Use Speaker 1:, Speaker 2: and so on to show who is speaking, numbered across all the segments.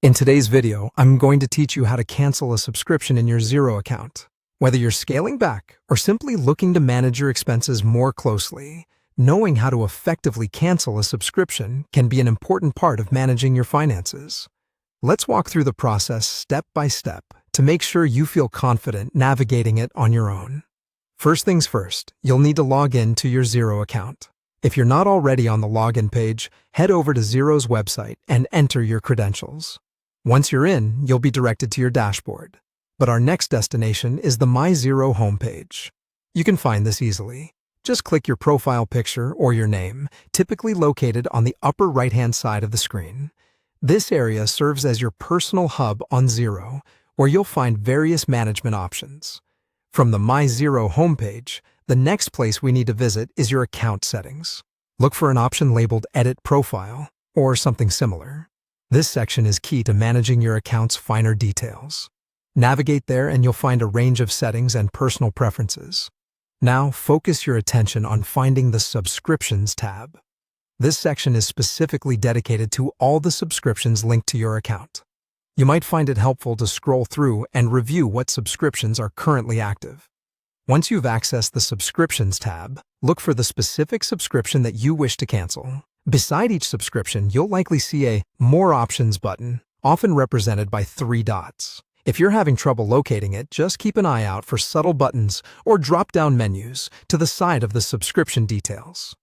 Speaker 1: In today's video, I'm going to teach you how to cancel a subscription in your Xero account. Whether you're scaling back or simply looking to manage your expenses more closely, knowing how to effectively cancel a subscription can be an important part of managing your finances. Let's walk through the process step by step to make sure you feel confident navigating it on your own. First things first, you'll need to log in to your Xero account. If you're not already on the login page, head over to Xero's website and enter your credentials. Once you're in, you'll be directed to your dashboard. But our next destination is the My Xero homepage. You can find this easily. Just click your profile picture or your name, typically located on the upper right-hand side of the screen. This area serves as your personal hub on Xero, where you'll find various management options. From the My Xero homepage, the next place we need to visit is your account settings. Look for an option labeled Edit Profile or something similar. This section is key to managing your account's finer details. Navigate there and you'll find a range of settings and personal preferences. Now, focus your attention on finding the Subscriptions tab. This section is specifically dedicated to all the subscriptions linked to your account. You might find it helpful to scroll through and review what subscriptions are currently active. Once you've accessed the Subscriptions tab, look for the specific subscription that you wish to cancel. Beside each subscription, you'll likely see a More Options button, often represented by 3 dots. If you're having trouble locating it, just keep an eye out for subtle buttons or drop-down menus to the side of the subscription details.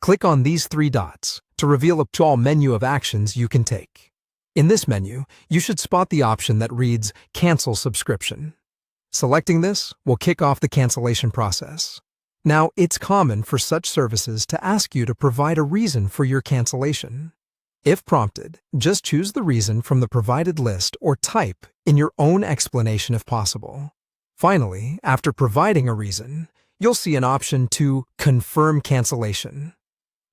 Speaker 1: Click on these 3 dots to reveal a tall menu of actions you can take. In this menu, you should spot the option that reads Cancel Subscription. Selecting this will kick off the cancellation process. Now, it's common for such services to ask you to provide a reason for your cancellation. If prompted, just choose the reason from the provided list or type in your own explanation if possible. Finally, after providing a reason, you'll see an option to Confirm Cancellation.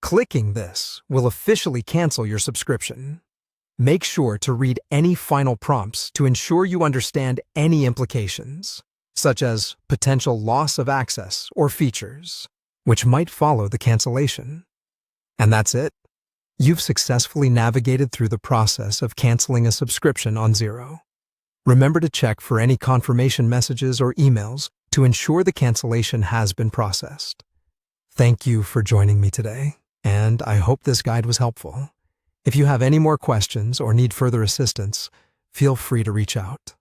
Speaker 1: Clicking this will officially cancel your subscription. Make sure to read any final prompts to ensure you understand any implications, such as potential loss of access or features, which might follow the cancellation. And that's it. You've successfully navigated through the process of canceling a subscription on Xero. Remember to check for any confirmation messages or emails to ensure the cancellation has been processed. Thank you for joining me today, and I hope this guide was helpful. If you have any more questions or need further assistance, feel free to reach out.